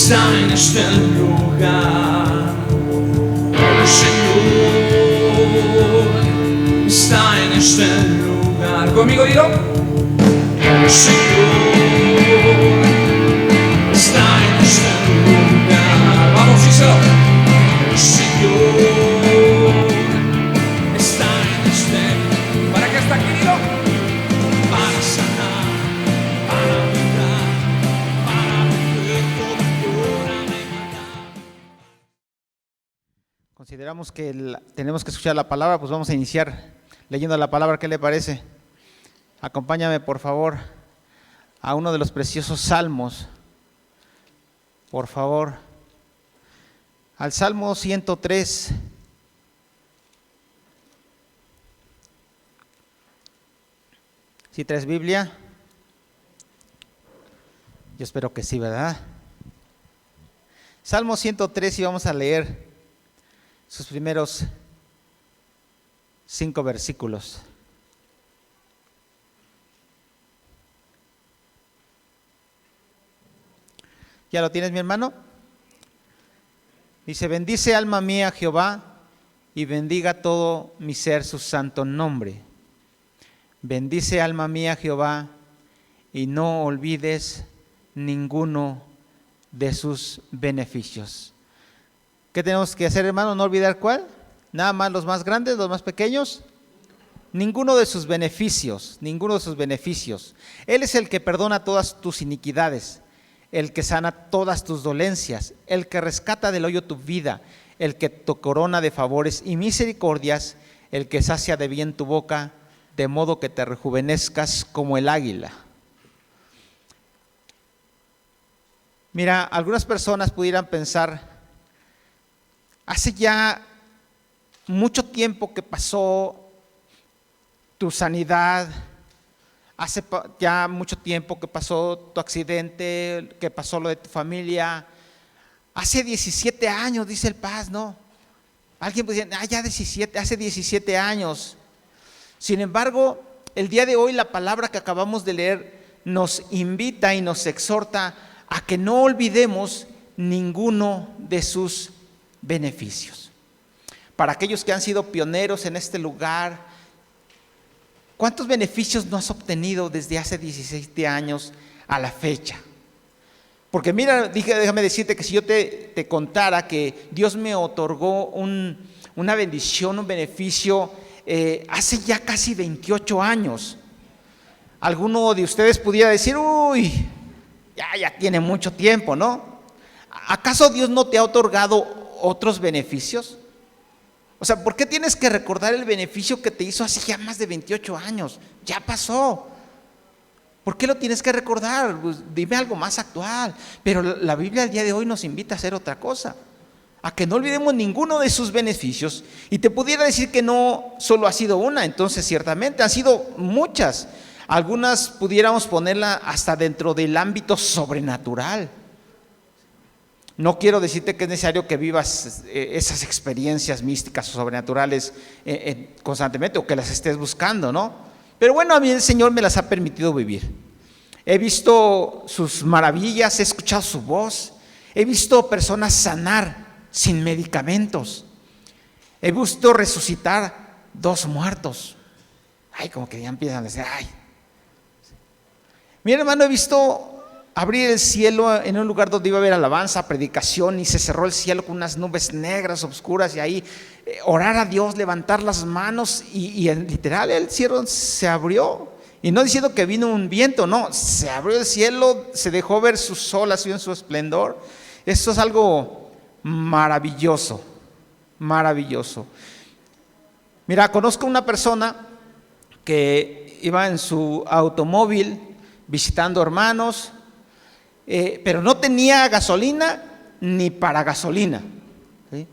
está en este lugar. El Señor está en este lugar. Conmigo dilo. El Señor está en este lugar. Vamos, díselo. El Señor está en este lugar. ¿Para qué está aquí, dilo? Para sanar, para curar, para romper toda cura de maldad. Consideramos que tenemos que escuchar la palabra, pues vamos a iniciar leyendo la palabra. ¿Qué le parece? Acompáñame, por favor, a uno de los preciosos salmos, por favor, al Salmo 103. ¿Sí traes Biblia? Yo espero que sí, ¿verdad? Salmo 103, y vamos a leer sus primeros 5 versículos. ¿Ya lo tienes, mi hermano? Dice: bendice alma mía Jehová, y bendiga todo mi ser su santo nombre. Bendice alma mía Jehová, y no olvides ninguno de sus beneficios. ¿Qué tenemos que hacer, hermano? ¿No olvidar cuál? Nada más los más grandes, los más pequeños. Ninguno de sus beneficios, ninguno de sus beneficios. Él es el que perdona todas tus iniquidades, el que sana todas tus dolencias, el que rescata del hoyo tu vida, el que te corona de favores y misericordias, el que sacia de bien tu boca, de modo que te rejuvenezcas como el águila. Mira, algunas personas pudieran pensar: hace ya mucho tiempo que pasó tu sanidad, hace ya mucho tiempo que pasó tu accidente, que pasó lo de tu familia. Hace 17 años, dice el Paz, ¿no? Alguien puede decir: ya hace 17 años. Sin embargo, el día de hoy la palabra que acabamos de leer nos invita y nos exhorta a que no olvidemos ninguno de sus beneficios. Para aquellos que han sido pioneros en este lugar, ¿cuántos beneficios no has obtenido desde hace 17 años a la fecha? Porque mira, déjame decirte que si yo te contara que Dios me otorgó una bendición, un beneficio hace ya casi 28 años, alguno de ustedes pudiera decir: uy, ya tiene mucho tiempo, ¿no? ¿Acaso Dios no te ha otorgado otros beneficios? O sea, ¿por qué tienes que recordar el beneficio que te hizo hace ya más de 28 años? Ya pasó. ¿Por qué lo tienes que recordar? Pues dime algo más actual. Pero la Biblia al día de hoy nos invita a hacer otra cosa, a que no olvidemos ninguno de sus beneficios. Y te pudiera decir que no solo ha sido una, entonces ciertamente han sido muchas. Algunas pudiéramos ponerla hasta dentro del ámbito sobrenatural. No quiero decirte que es necesario que vivas esas experiencias místicas o sobrenaturales constantemente, o que las estés buscando, ¿no? Pero bueno, a mí el Señor me las ha permitido vivir. He visto sus maravillas, he escuchado su voz, he visto personas sanar sin medicamentos, he visto resucitar 2 muertos. Ay, como que ya empiezan a decir: ay. Mi hermano, he visto abrir el cielo en un lugar donde iba a haber alabanza, predicación, y se cerró el cielo con unas nubes negras, oscuras, y ahí orar a Dios, levantar las manos, y literal el cielo se abrió. Y no diciendo que vino un viento, no, se abrió el cielo, se dejó ver su sol así en su esplendor. Eso es algo maravilloso, maravilloso. Mira, conozco una persona que iba en su automóvil visitando hermanos, pero no tenía gasolina ni para gasolina, ¿sí?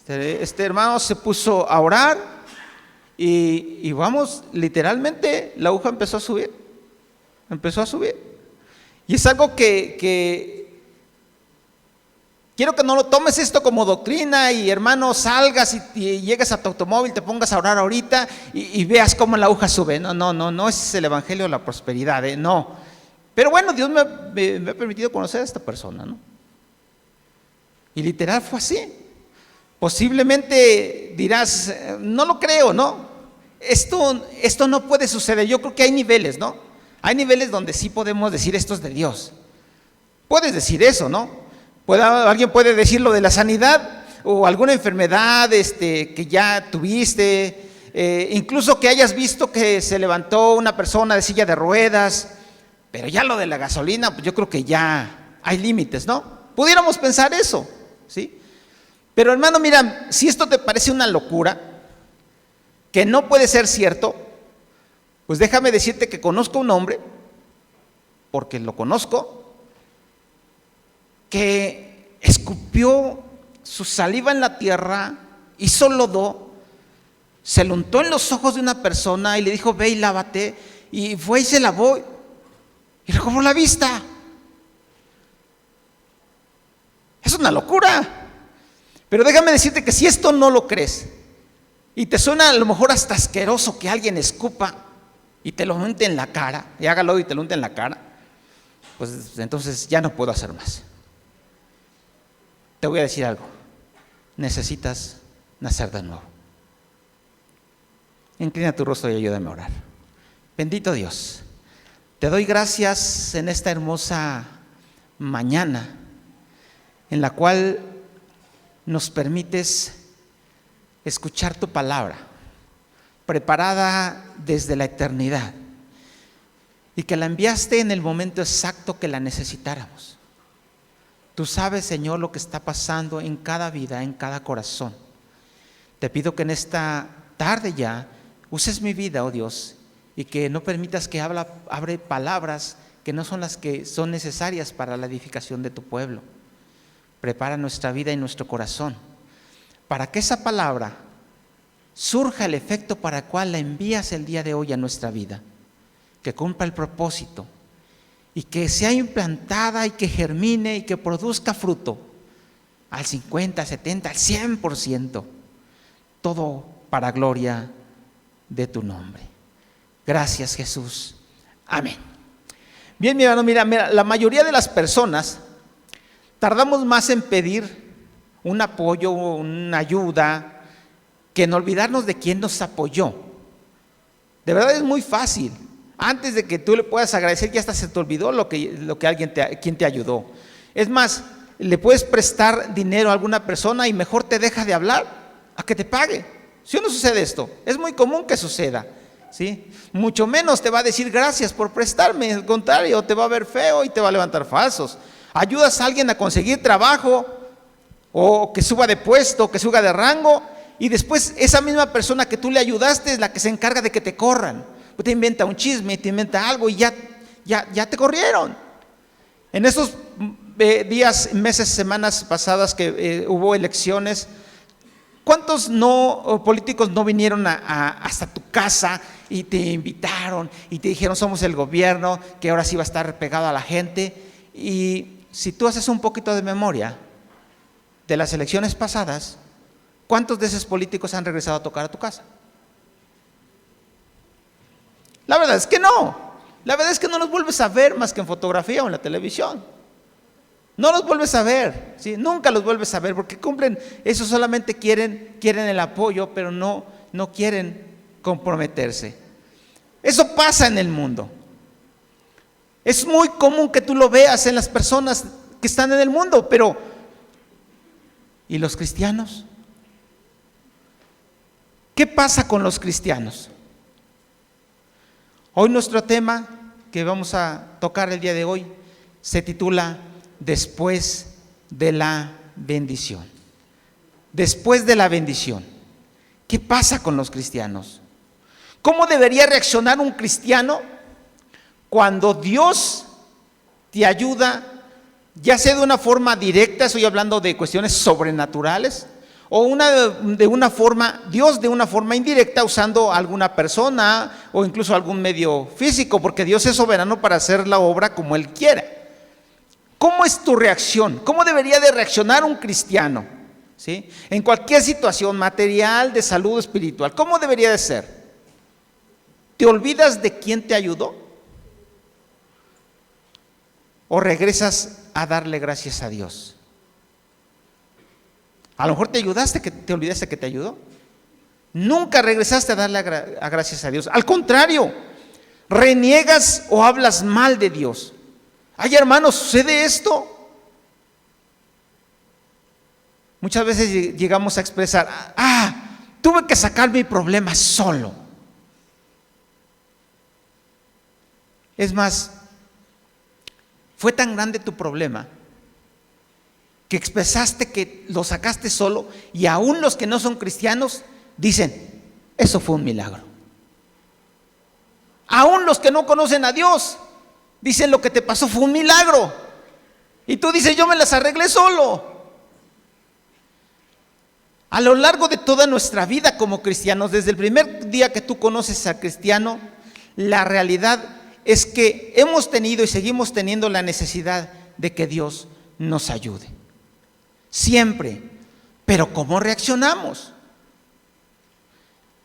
Este hermano se puso a orar y vamos, literalmente la aguja empezó a subir. Y es algo que quiero que no lo tomes esto como doctrina y, hermano, salgas y llegues a tu automóvil, te pongas a orar ahorita y veas cómo la aguja sube. No es el evangelio de la prosperidad, no. Pero bueno, Dios me ha permitido conocer a esta persona, ¿no? Y literal fue así. Posiblemente dirás, no lo creo, ¿no? Esto no puede suceder. Yo creo que hay niveles, ¿no? Hay niveles donde sí podemos decir esto es de Dios. Puedes decir eso, ¿no? Alguien puede decir lo de la sanidad o alguna enfermedad que ya tuviste, incluso que hayas visto que se levantó una persona de silla de ruedas, pero ya lo de la gasolina, pues yo creo que ya hay límites, ¿no? Pudiéramos pensar eso, ¿sí? Pero hermano, mira, si esto te parece una locura, que no puede ser cierto, pues déjame decirte que conozco un hombre, porque lo conozco, que escupió su saliva en la tierra, hizo lodo, se lo untó en los ojos de una persona y le dijo, ve y lávate, y fue y se lavó y recobró la vista. Es una locura. Pero déjame decirte que si esto no lo crees y te suena a lo mejor hasta asqueroso que alguien escupa y te lo unte en la cara, y hágalo y te lo unte en la cara, pues entonces ya no puedo hacer más. Te voy a decir algo, necesitas nacer de nuevo. Inclina tu rostro y ayúdame a orar. Bendito Dios, te doy gracias en esta hermosa mañana en la cual nos permites escuchar tu palabra, preparada desde la eternidad, y que la enviaste en el momento exacto que la necesitáramos. Tú sabes, Señor, lo que está pasando en cada vida, en cada corazón. Te pido que en esta tarde ya uses mi vida, oh Dios, y que no permitas que hable palabras que no son las que son necesarias para la edificación de tu pueblo. Prepara nuestra vida y nuestro corazón para que esa palabra surja el efecto para el cual la envías el día de hoy a nuestra vida, que cumpla el propósito y que sea implantada y que germine y que produzca fruto al 50, 70, al 100%, todo para gloria de tu nombre. Gracias, Jesús. Amén. Bien, mi hermano, mira, la mayoría de las personas tardamos más en pedir un apoyo, una ayuda, que en olvidarnos de quién nos apoyó. De verdad es muy fácil. Antes de que tú le puedas agradecer, ya hasta se te olvidó quien te ayudó. Es más, le puedes prestar dinero a alguna persona y mejor te deja de hablar a que te pague. ¿Sí o no sucede esto? Es muy común que suceda, ¿sí? Mucho menos te va a decir gracias por prestarme, al contrario, te va a ver feo y te va a levantar falsos. Ayudas a alguien a conseguir trabajo o que suba de puesto, que suba de rango, y después esa misma persona que tú le ayudaste es la que se encarga de que te corran. Te inventa un chisme, te inventa algo y ya te corrieron. En esos días, meses, semanas pasadas que hubo elecciones, ¿cuántos políticos no vinieron hasta tu casa y te invitaron y te dijeron somos el gobierno, que ahora sí va a estar pegado a la gente? Y si tú haces un poquito de memoria de las elecciones pasadas, ¿cuántos de esos políticos han regresado a tocar a tu casa? La verdad es que no. La verdad es que no los vuelves a ver más que en fotografía o en la televisión. No los vuelves a ver, ¿sí? Nunca los vuelves a ver porque cumplen, eso solamente quieren el apoyo, pero no quieren comprometerse. Eso pasa en el mundo. Es muy común que tú lo veas en las personas que están en el mundo, pero ¿y los cristianos? ¿Qué pasa con los cristianos? Hoy nuestro tema que vamos a tocar el día de hoy se titula Después de la bendición. Después de la bendición. ¿Qué pasa con los cristianos? ¿Cómo debería reaccionar un cristiano cuando Dios te ayuda, ya sea de una forma directa, estoy hablando de cuestiones sobrenaturales, o Dios de una forma indirecta usando alguna persona o incluso algún medio físico, porque Dios es soberano para hacer la obra como Él quiera? ¿Cómo es tu reacción? ¿Cómo debería de reaccionar un cristiano? ¿Sí? En cualquier situación material, de salud, espiritual, ¿cómo debería de ser? ¿Te olvidas de quién te ayudó? ¿O regresas a darle gracias a Dios? A lo mejor te ayudaste, que te olvidaste que te ayudó. Nunca regresaste a darle a gracias a Dios. Al contrario, reniegas o hablas mal de Dios. Ay, hermanos, ¿sucede esto? Muchas veces llegamos a expresar, tuve que sacar mi problema solo. Es más, fue tan grande tu problema que expresaste que lo sacaste solo, y aún los que no son cristianos dicen, eso fue un milagro. Aún los que no conocen a Dios dicen, lo que te pasó fue un milagro. Y tú dices, yo me las arreglé solo. A lo largo de toda nuestra vida como cristianos, desde el primer día que tú conoces al cristiano, la realidad es que hemos tenido y seguimos teniendo la necesidad de que Dios nos ayude. Siempre. Pero ¿cómo reaccionamos?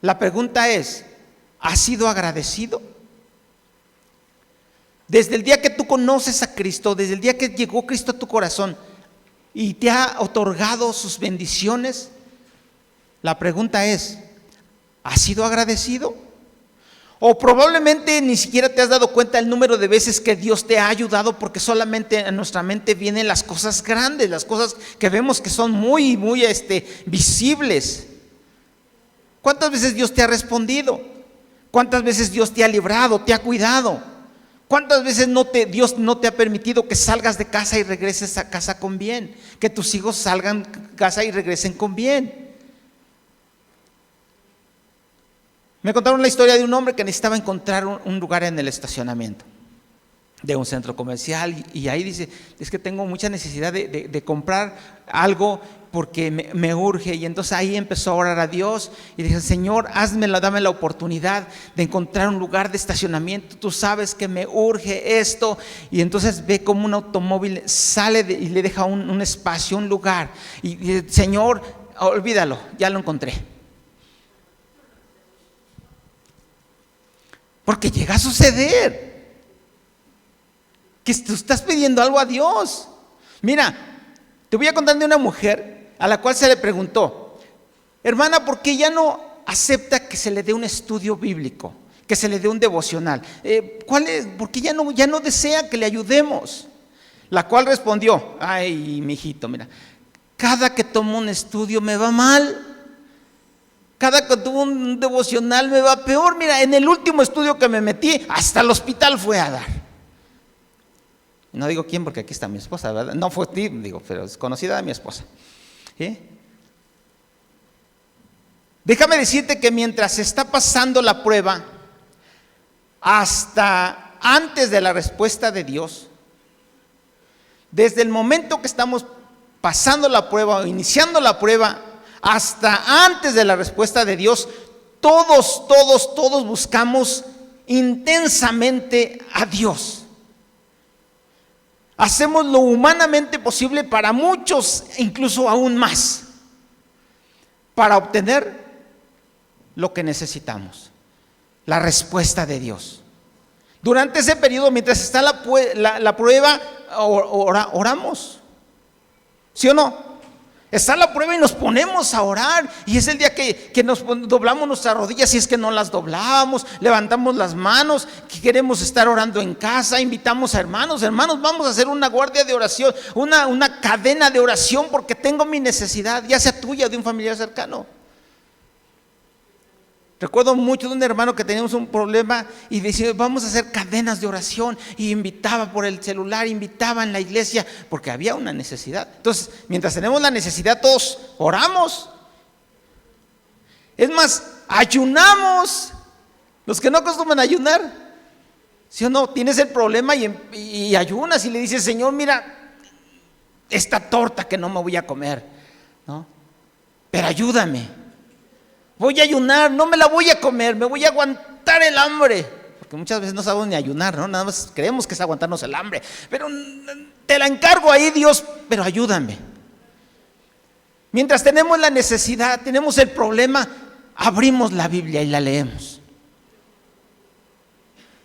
La pregunta es, ¿has sido agradecido? Desde el día que tú conoces a Cristo, desde el día que llegó Cristo a tu corazón y te ha otorgado sus bendiciones, la pregunta es, ¿has sido agradecido? O probablemente ni siquiera te has dado cuenta el número de veces que Dios te ha ayudado, porque solamente en nuestra mente vienen las cosas grandes, las cosas que vemos que son muy visibles. ¿Cuántas veces Dios te ha respondido? ¿Cuántas veces Dios te ha librado, te ha cuidado? ¿Cuántas veces Dios no te ha permitido que salgas de casa y regreses a casa con bien? Que tus hijos salgan de casa y regresen con bien. Me contaron la historia de un hombre que necesitaba encontrar un lugar en el estacionamiento de un centro comercial, y ahí dice, es que tengo mucha necesidad de comprar algo porque me urge. Y entonces ahí empezó a orar a Dios y dice, Señor, dame la oportunidad de encontrar un lugar de estacionamiento, tú sabes que me urge esto. Y entonces ve como un automóvil sale y le deja un espacio, un lugar, y dice, Señor, olvídalo, ya lo encontré. Porque llega a suceder que tú estás pidiendo algo a Dios. Mira, te voy a contar de una mujer a la cual se le preguntó, hermana, ¿por qué ya no acepta que se le dé un estudio bíblico, que se le dé un devocional? ¿Por qué ya no desea que le ayudemos? La cual respondió, ay, mijito, mira, cada que tomo un estudio me va mal. Cada que tuvo un devocional me va peor. Mira, en el último estudio que me metí, hasta el hospital fue a dar. No digo quién porque aquí está mi esposa, ¿verdad? No fue ti, digo, pero es conocida de mi esposa. ¿Sí? Déjame decirte que mientras está pasando la prueba, hasta antes de la respuesta de Dios, desde el momento que estamos pasando la prueba o iniciando la prueba, hasta antes de la respuesta de Dios, todos buscamos intensamente a Dios. Hacemos lo humanamente posible, para muchos incluso aún más, para obtener lo que necesitamos, la respuesta de Dios. Durante ese periodo, mientras está la prueba, oramos, ¿sí o no? Está la prueba y nos ponemos a orar, y es el día que nos doblamos nuestras rodillas, si es que no las doblábamos, levantamos las manos, que queremos estar orando en casa, invitamos a hermanos, vamos a hacer una guardia de oración, una cadena de oración, porque tengo mi necesidad, ya sea tuya o de un familiar cercano. Recuerdo mucho de un hermano que teníamos un problema y decía, vamos a hacer cadenas de oración, y invitaba por el celular, invitaba en la iglesia, porque había una necesidad. Entonces, mientras tenemos la necesidad, todos oramos. Es más, ayunamos. Los que no acostumbran a ayunar, ¿sí o no? Tienes el problema y ayunas y le dices, Señor, mira, esta torta que no me voy a comer, ¿no? Pero ayúdame. Voy a ayunar, no me la voy a comer, me voy a aguantar el hambre. Porque muchas veces no sabemos ni ayunar, ¿no? Nada más creemos que es aguantarnos el hambre. Pero te la encargo ahí, Dios, pero ayúdame. Mientras tenemos la necesidad, tenemos el problema, abrimos la Biblia y la leemos.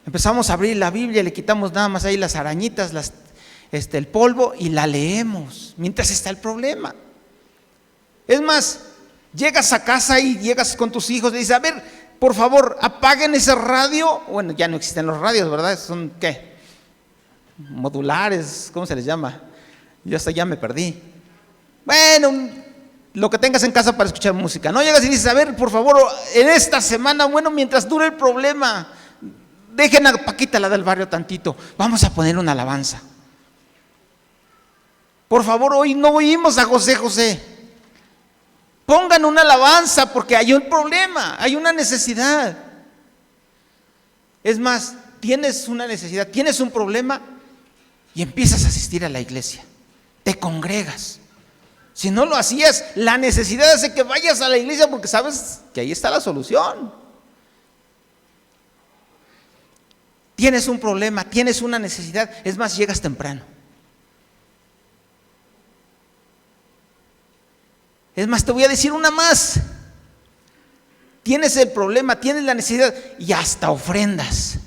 Empezamos a abrir la Biblia, le quitamos nada más ahí las arañitas, el polvo, y la leemos mientras está el problema. Es más, llegas a casa y llegas con tus hijos y dices, a ver, por favor, apaguen ese radio. Bueno, ya no existen los radios, ¿verdad? Son, ¿qué? Modulares, ¿cómo se les llama? Yo hasta ya me perdí. Bueno, lo que tengas en casa para escuchar música. No llegas y dices, a ver, por favor, en esta semana, bueno, mientras dure el problema, dejen a Paquita, la del barrio, tantito. Vamos a poner una alabanza. Por favor, hoy no oímos a José José. Pongan una alabanza porque hay un problema, hay una necesidad. Es más, tienes una necesidad, tienes un problema y empiezas a asistir a la iglesia. Te congregas. Si no lo hacías, la necesidad hace que vayas a la iglesia porque sabes que ahí está la solución. Tienes un problema, tienes una necesidad, es más, llegas temprano. Es más, te voy a decir una más. Tienes el problema, tienes la necesidad y hasta ofrendas.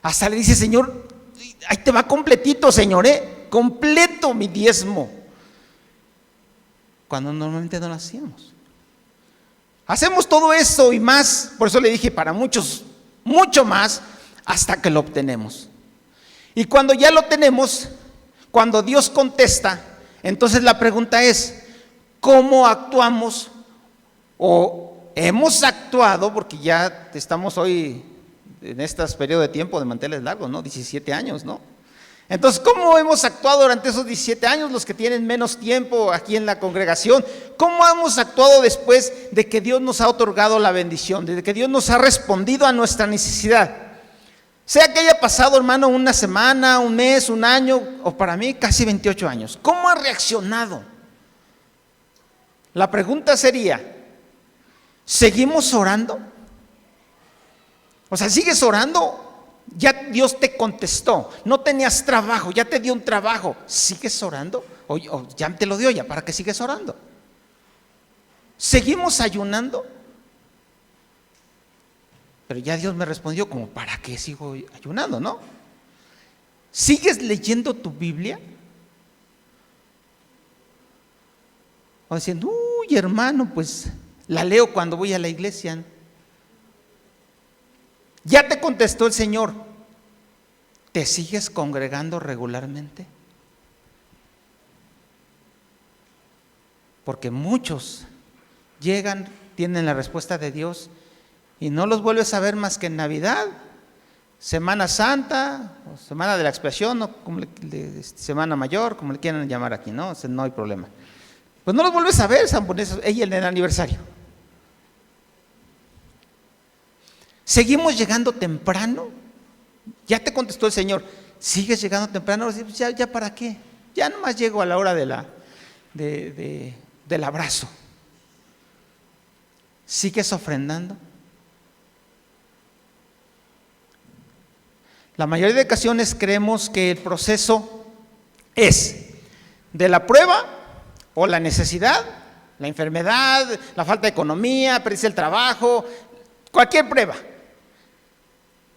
Hasta le dices, Señor, ahí te va completito, Señor, completo mi diezmo. Cuando normalmente no lo hacíamos. Hacemos todo eso y más, por eso le dije, para muchos, mucho más, hasta que lo obtenemos. Y cuando ya lo tenemos, cuando Dios contesta, entonces la pregunta es, ¿cómo actuamos? O hemos actuado, porque ya estamos hoy en este periodo de tiempo de manteles largos, ¿no? 17 años, ¿no? Entonces, ¿cómo hemos actuado durante esos 17 años, los que tienen menos tiempo aquí en la congregación? ¿Cómo hemos actuado después de que Dios nos ha otorgado la bendición, de que Dios nos ha respondido a nuestra necesidad? Sea que haya pasado, hermano, una semana, un mes, un año, o para mí casi 28 años. ¿Cómo ha reaccionado? La pregunta sería, ¿seguimos orando? O sea, ¿sigues orando? Ya Dios te contestó, no tenías trabajo, ya te dio un trabajo, ¿sigues orando? O ya te lo dio, ya, ¿para qué sigues orando? ¿Seguimos ayunando? Pero ya Dios me respondió, como, ¿para qué sigo ayunando, no? ¿Sigues leyendo tu Biblia? O diciendo, uy, hermano, pues la leo cuando voy a la iglesia. Ya te contestó el Señor, ¿te sigues congregando regularmente? Porque muchos llegan, tienen la respuesta de Dios y no los vuelves a ver más que en Navidad, Semana Santa, o Semana de la Expiación, o Semana Mayor, como le quieran llamar aquí, ¿no? No hay problema. Pues no los vuelves a ver, ella en el aniversario. ¿Seguimos llegando temprano? Ya te contestó el Señor, ¿sigues llegando temprano? ¿Ya para qué? Ya nomás llego a la hora del abrazo. ¿Sigues ofrendando? La mayoría de ocasiones creemos que el proceso es de la prueba o la necesidad, la enfermedad, la falta de economía, perderse el trabajo, cualquier prueba.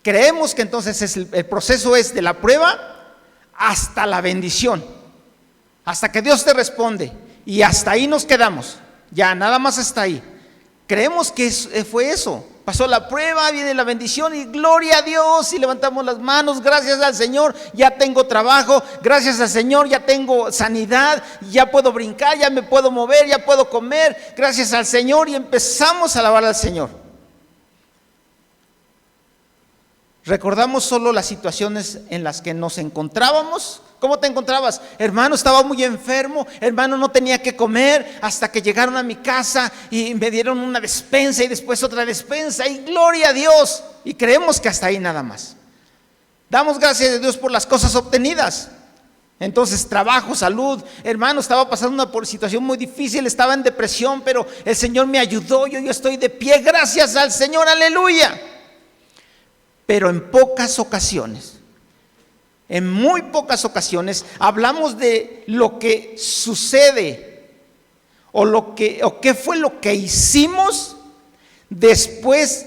Creemos que entonces el proceso es de la prueba hasta la bendición, hasta que Dios te responde y hasta ahí nos quedamos, ya nada más hasta ahí. Creemos que fue eso, pasó la prueba, viene la bendición y gloria a Dios y levantamos las manos, gracias al Señor, ya tengo trabajo, gracias al Señor ya tengo sanidad, ya puedo brincar, ya me puedo mover, ya puedo comer, gracias al Señor y empezamos a alabar al Señor. Recordamos solo las situaciones en las que nos encontrábamos. ¿Cómo te encontrabas? Hermano, estaba muy enfermo, hermano, no tenía que comer, hasta que llegaron a mi casa y me dieron una despensa y después otra despensa y gloria a Dios. Y creemos que hasta ahí nada más. Damos gracias a Dios por las cosas obtenidas. Entonces, trabajo, salud, hermano, estaba pasando una situación muy difícil, estaba en depresión, pero el Señor me ayudó, yo estoy de pie, gracias al Señor, aleluya. Pero en pocas ocasiones, en muy pocas ocasiones, hablamos de lo que sucede o qué fue lo que hicimos después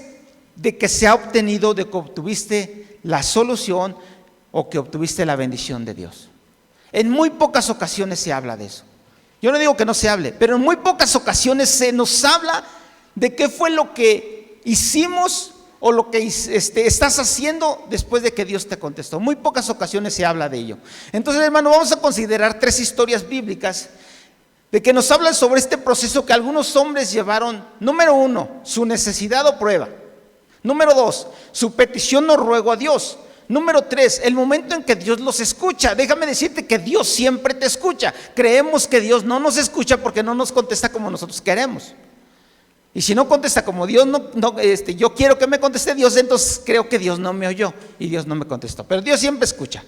de que se ha obtenido, de que obtuviste la solución o que obtuviste la bendición de Dios. En muy pocas ocasiones se habla de eso. Yo no digo que no se hable, pero en muy pocas ocasiones se nos habla de qué fue lo que hicimos o lo que estás haciendo después de que Dios te contestó. Muy pocas ocasiones se habla de ello. Entonces, hermano, vamos a considerar 3 historias bíblicas de que nos hablan sobre este proceso que algunos hombres llevaron. Número 1, su necesidad o prueba. Número 2, su petición o ruego a Dios. Número 3, el momento en que Dios los escucha. Déjame decirte que Dios siempre te escucha. Creemos que Dios no nos escucha porque no nos contesta como nosotros queremos. Y si no contesta como Dios, yo quiero que me conteste Dios, entonces creo que Dios no me oyó y Dios no me contestó. Pero Dios siempre escucha.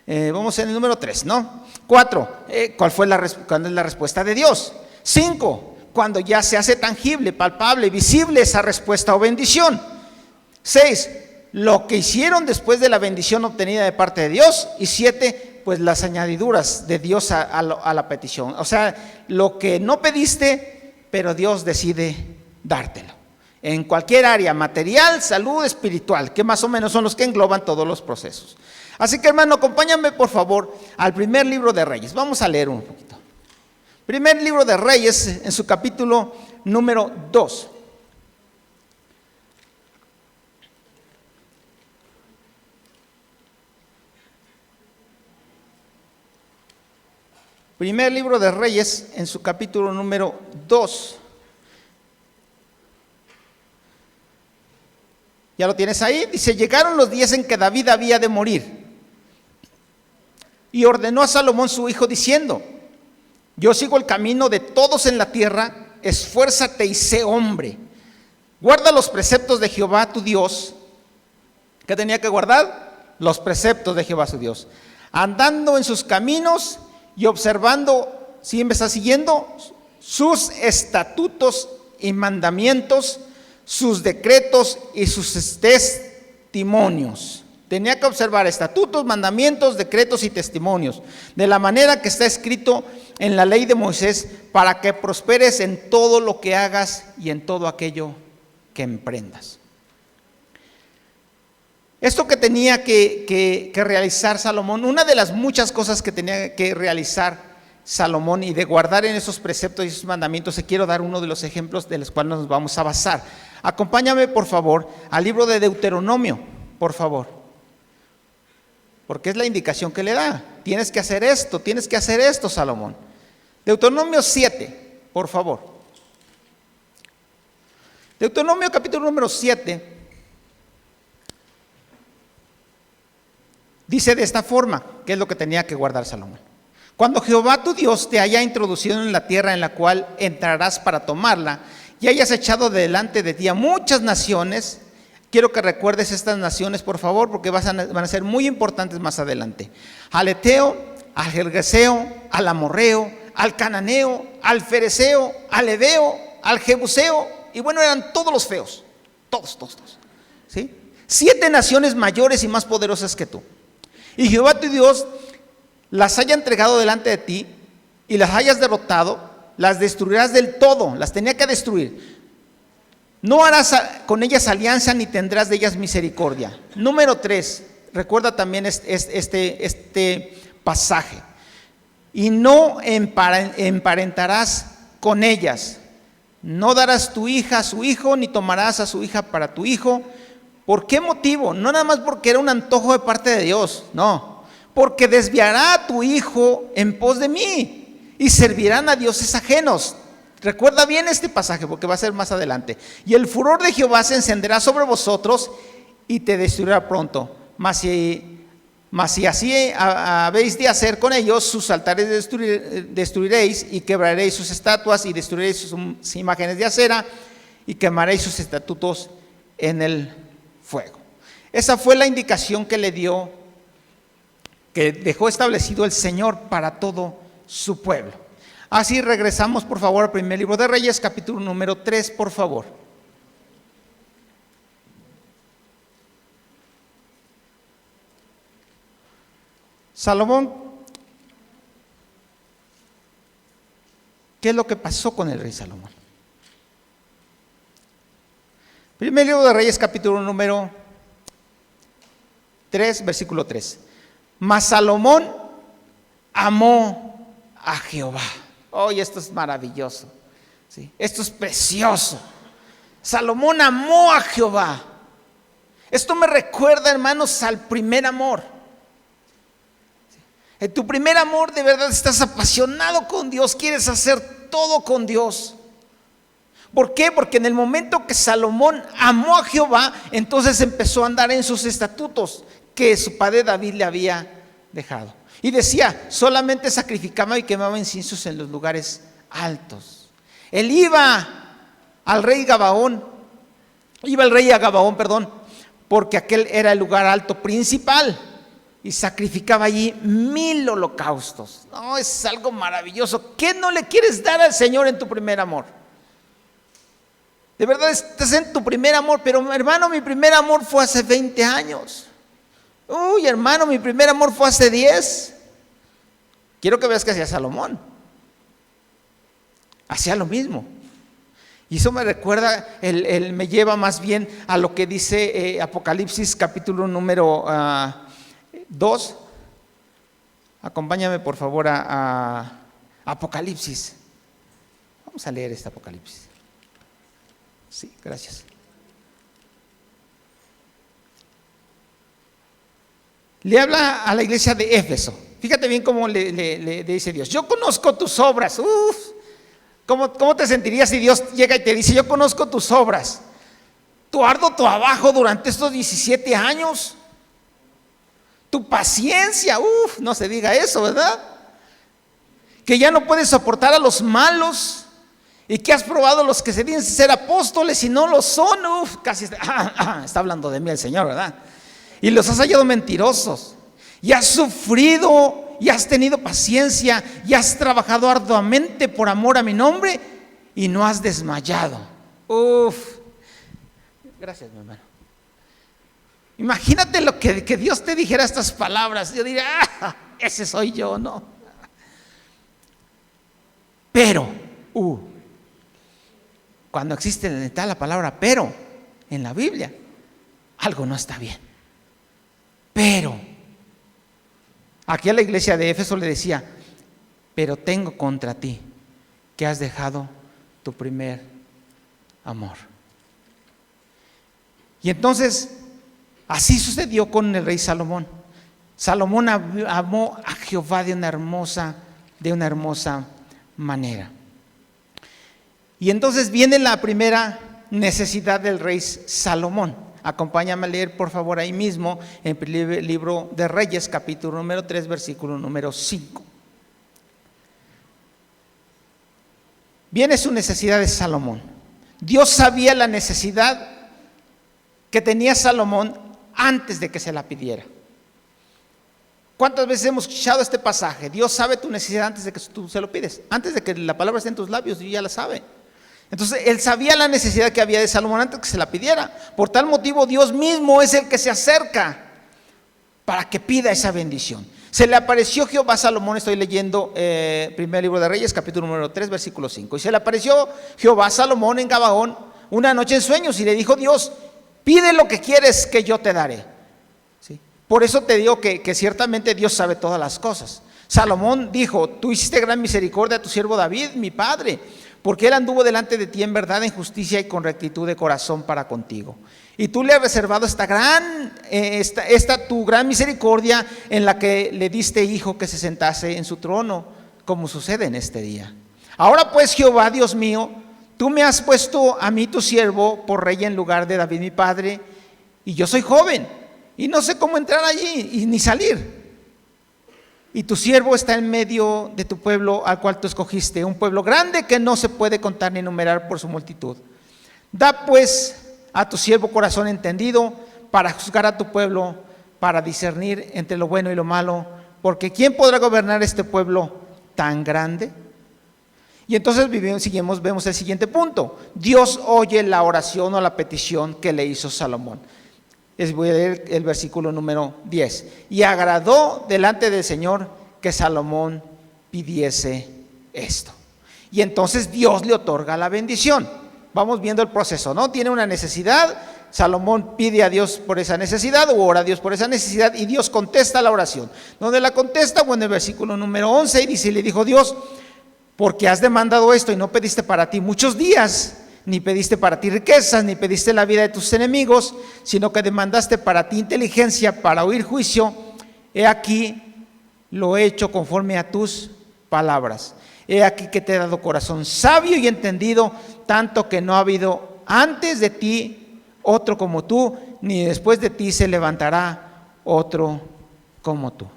Vamos en el número 3, ¿no? 4, ¿cuál es la respuesta de Dios? 5, cuando ya se hace tangible, palpable, visible esa respuesta o bendición. 6, lo que hicieron después de la bendición obtenida de parte de Dios. Y 7, pues las añadiduras de Dios a la petición. O sea, lo que no pediste, pero Dios decide dártelo. En cualquier área, material, salud, espiritual, que más o menos son los que engloban todos los procesos. Así que, hermano, acompáñame por favor al primer libro de Reyes. Vamos a leer un poquito. Primer libro de Reyes, en su capítulo número 2. Primer libro de Reyes, en su capítulo número 2. ¿Ya lo tienes ahí? Dice: llegaron los días en que David había de morir. Y ordenó a Salomón su hijo diciendo: yo sigo el camino de todos en la tierra, esfuérzate y sé hombre. Guarda los preceptos de Jehová tu Dios. ¿Qué tenía que guardar? Los preceptos de Jehová su Dios. Andando en sus caminos y observando, ¿sí me está siguiendo? Sus estatutos y mandamientos, sus decretos y sus testimonios. Tenía que observar estatutos, mandamientos, decretos y testimonios, de la manera que está escrito en la ley de Moisés, para que prosperes en todo lo que hagas y en todo aquello que emprendas. Esto que tenía que realizar Salomón, una de las muchas cosas que tenía que realizar Salomón y de guardar en esos preceptos y esos mandamientos, te quiero dar uno de los ejemplos de los cuales nos vamos a basar. Acompáñame por favor al libro de Deuteronomio, por favor, porque es la indicación que le da. Tienes que hacer esto, Salomón. Deuteronomio 7, por favor. Deuteronomio capítulo número 7. Dice de esta forma, ¿qué es lo que tenía que guardar Salomón? Cuando Jehová tu Dios te haya introducido en la tierra en la cual entrarás para tomarla, y hayas echado delante de ti a muchas naciones, quiero que recuerdes estas naciones, por favor, porque van a ser muy importantes más adelante. Al Eteo, al Gergeseo, al Amorreo, al Cananeo, al Fereceo, al Heveo, al Jebuseo, y bueno, eran todos los feos, todos, ¿sí? 7 naciones mayores y más poderosas que tú. Y Jehová tu Dios las haya entregado delante de ti y las hayas derrotado, las destruirás del todo, las tenía que destruir. No harás con ellas alianza ni tendrás de ellas misericordia. Número 3, recuerda también este pasaje. Y no emparentarás con ellas. No darás tu hija a su hijo, ni tomarás a su hija para tu hijo. ¿Por qué motivo? No nada más porque era un antojo de parte de Dios, no. Porque desviará a tu hijo en pos de mí y servirán a dioses ajenos. Recuerda bien este pasaje porque va a ser más adelante. Y el furor de Jehová se encenderá sobre vosotros y te destruirá pronto. Mas si así habéis de hacer con ellos, sus altares destruiréis y quebraréis sus estatuas y destruiréis sus imágenes de acera y quemaréis sus estatutos en el fuego. Esa fue la indicación que le dio, que dejó establecido el Señor para todo su pueblo. Así regresamos por favor al primer libro de Reyes, capítulo número 3, por favor. Salomón, ¿qué es lo que pasó con el rey Salomón? Primer libro de Reyes, capítulo número 3, versículo 3. Mas Salomón amó a Jehová. Oye, esto es maravilloso, ¿sí? Esto es precioso. Salomón amó a Jehová. Esto me recuerda, hermanos, al primer amor. En tu primer amor de verdad estás apasionado con Dios, quieres hacer todo con Dios. ¿Por qué? Porque en el momento que Salomón amó a Jehová, entonces empezó a andar en sus estatutos que su padre David le había dejado. Y decía, solamente sacrificaba y quemaba inciensos en los lugares altos. Él iba al rey Gabaón, porque aquel era el lugar alto principal y sacrificaba allí 1000 holocaustos. No, es algo maravilloso. ¿Qué no le quieres dar al Señor en tu primer amor? De verdad estás en tu primer amor, pero hermano, mi primer amor fue hace 20 años. Uy, hermano, mi primer amor fue hace 10. Quiero que veas que hacía Salomón. Hacía lo mismo. Y eso me recuerda, me lleva más bien a lo que dice Apocalipsis capítulo número 2. Acompáñame por favor a Apocalipsis. Vamos a leer este Apocalipsis. Sí, gracias. Le habla a la iglesia de Éfeso. Fíjate bien cómo le dice Dios. Yo conozco tus obras. ¿Cómo te sentirías si Dios llega y te dice, yo conozco tus obras? Tu arduo trabajo durante estos 17 años. Tu paciencia. No se diga eso, ¿verdad? Que ya no puedes soportar a los malos. Y que has probado los que se dicen ser apóstoles y no lo son. Casi está hablando de mí el Señor, ¿verdad? Y los has hallado mentirosos. Y has sufrido, y has tenido paciencia, y has trabajado arduamente por amor a mi nombre, y no has desmayado. Gracias, mi hermano. Imagínate lo que Dios te dijera estas palabras. Yo diría, ese soy yo, ¿no? Pero, cuando existe la palabra pero en la Biblia, algo no está bien. Pero, aquí a la iglesia de Éfeso le decía, pero tengo contra ti que has dejado tu primer amor. Y entonces, así sucedió con el rey Salomón. Salomón amó a Jehová de una hermosa manera. Y entonces viene la primera necesidad del rey Salomón. Acompáñame a leer por favor ahí mismo en el libro de Reyes, capítulo número 3, versículo número 5. Viene su necesidad de Salomón. Dios sabía la necesidad que tenía Salomón antes de que se la pidiera. ¿Cuántas veces hemos escuchado este pasaje? Dios sabe tu necesidad antes de que tú se lo pides. Antes de que la palabra esté en tus labios, Dios ya la sabe. Entonces, él sabía la necesidad que había de Salomón antes de que se la pidiera. Por tal motivo, Dios mismo es el que se acerca para que pida esa bendición. Se le apareció Jehová a Salomón, estoy leyendo primer libro de Reyes, capítulo número 3, versículo 5. Y se le apareció Jehová a Salomón en Gabaón una noche en sueños y le dijo Dios, pide lo que quieres que yo te daré. ¿Sí? Por eso te digo que ciertamente Dios sabe todas las cosas. Salomón dijo, tú hiciste gran misericordia a tu siervo David, mi padre, porque él anduvo delante de ti en verdad, en justicia y con rectitud de corazón para contigo. Y tú le has reservado esta tu gran misericordia en la que le diste hijo que se sentase en su trono, como sucede en este día. Ahora pues, Jehová, Dios mío, tú me has puesto a mí tu siervo por rey en lugar de David mi padre, y yo soy joven, y no sé cómo entrar allí y ni salir. Y tu siervo está en medio de tu pueblo al cual tú escogiste, un pueblo grande que no se puede contar ni enumerar por su multitud. Da pues a tu siervo corazón entendido para juzgar a tu pueblo, para discernir entre lo bueno y lo malo, porque ¿quién podrá gobernar este pueblo tan grande? Y entonces vemos el siguiente punto. Dios oye la oración o la petición que le hizo Salomón. Voy a leer el versículo número 10. Y agradó delante del Señor que Salomón pidiese esto. Y entonces Dios le otorga la bendición. Vamos viendo el proceso, ¿no? Tiene una necesidad, Salomón pide a Dios por esa necesidad o ora a Dios por esa necesidad y Dios contesta la oración. ¿Dónde la contesta? Bueno, en el versículo número 11 dice, le dijo Dios, porque has demandado esto y no pediste para ti muchos días, ni pediste para ti riquezas, ni pediste la vida de tus enemigos, sino que demandaste para ti inteligencia para oír juicio, he aquí lo he hecho conforme a tus palabras. He aquí que te he dado corazón sabio y entendido, tanto que no ha habido antes de ti otro como tú, ni después de ti se levantará otro como tú.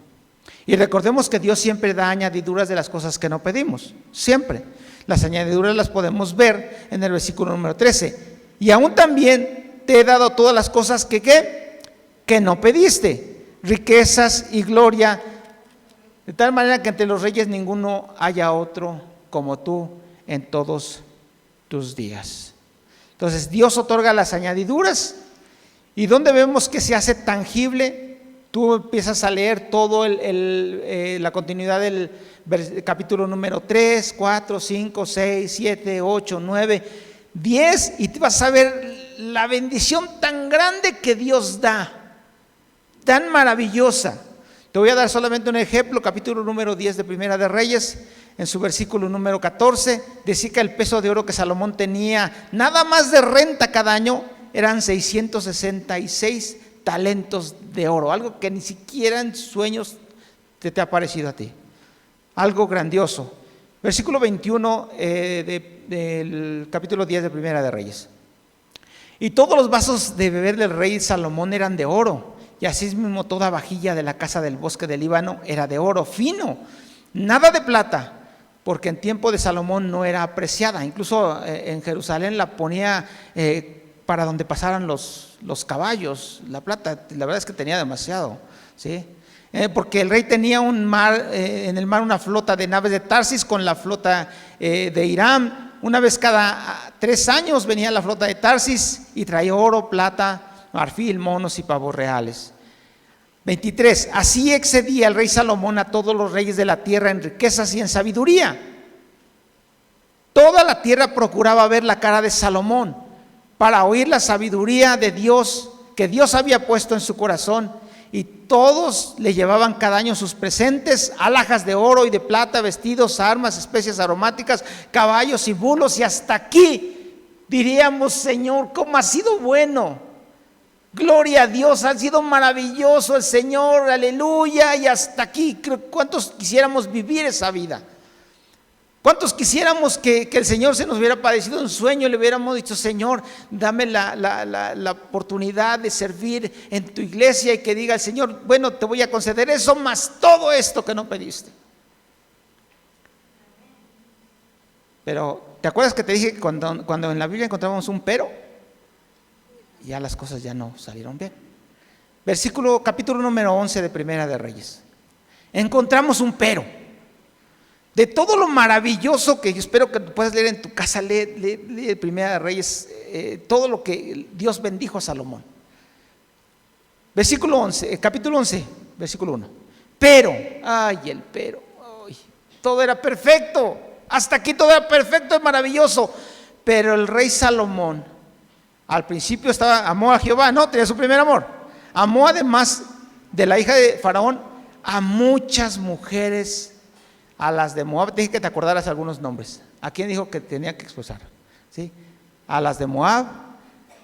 Y recordemos que Dios siempre da añadiduras de las cosas que no pedimos, siempre. Las añadiduras las podemos ver en el versículo número 13. Y aún también te he dado todas las cosas que no pediste, riquezas y gloria, de tal manera que entre los reyes ninguno haya otro como tú en todos tus días. Entonces Dios otorga las añadiduras. ¿Y dónde vemos que se hace tangible? Tú empiezas a leer todo la continuidad del capítulo número 3, 4, 5, 6, 7, 8, 9, 10 y te vas a ver la bendición tan grande que Dios da, tan maravillosa. Te voy a dar solamente un ejemplo, capítulo número 10 de Primera de Reyes, en su versículo número 14, decía que el peso de oro que Salomón tenía, nada más de renta cada año, eran 666 talentos de oro, algo que ni siquiera en sueños te ha parecido a ti, algo grandioso. Versículo 21 del capítulo 10 de Primera de Reyes. Y todos los vasos de beber del rey Salomón eran de oro, y así mismo toda vajilla de la casa del bosque del Líbano era de oro fino, nada de plata, porque en tiempo de Salomón no era apreciada. Incluso en Jerusalén la ponía para donde pasaran los caballos, la plata. La verdad es que tenía demasiado, ¿sí? Porque el rey tenía en el mar una flota de naves de Tarsis con la flota de Hiram. Una vez cada 3 años venía la flota de Tarsis y traía oro, plata, marfil, monos y pavos reales. 23. Así excedía el rey Salomón a todos los reyes de la tierra en riquezas y en sabiduría. Toda la tierra procuraba ver la cara de Salomón para oír la sabiduría de Dios que Dios había puesto en su corazón, y todos le llevaban cada año sus presentes, alhajas de oro y de plata, vestidos, armas, especias aromáticas, caballos y bulos. Y hasta aquí diríamos: Señor, ¿cómo ha sido bueno? Gloria a Dios, ha sido maravilloso el Señor, aleluya. Y hasta aquí, ¿cuántos quisiéramos vivir esa vida? ¿Cuántos quisiéramos que el Señor se nos hubiera parecido un sueño y le hubiéramos dicho: Señor, dame la oportunidad de servir en tu iglesia, y que diga el Señor: bueno, te voy a conceder eso más todo esto que no pediste? Pero ¿te acuerdas que te dije que cuando en la Biblia encontramos un pero? Ya las cosas ya no salieron bien. Capítulo número 11 de Primera de Reyes. Encontramos un pero. De todo lo maravilloso que yo espero que puedas leer en tu casa, lee Primera de Reyes, todo lo que Dios bendijo a Salomón. Capítulo 11, versículo 1. Pero, todo era perfecto, hasta aquí todo era perfecto y maravilloso. Pero el rey Salomón, al principio amó a Jehová, no, tenía su primer amor. Amó además de la hija de Faraón a muchas mujeres, a las de Moab. Dije que te acordaras algunos nombres. ¿A quién dijo que tenía que expulsar? ¿Sí? A las de Moab,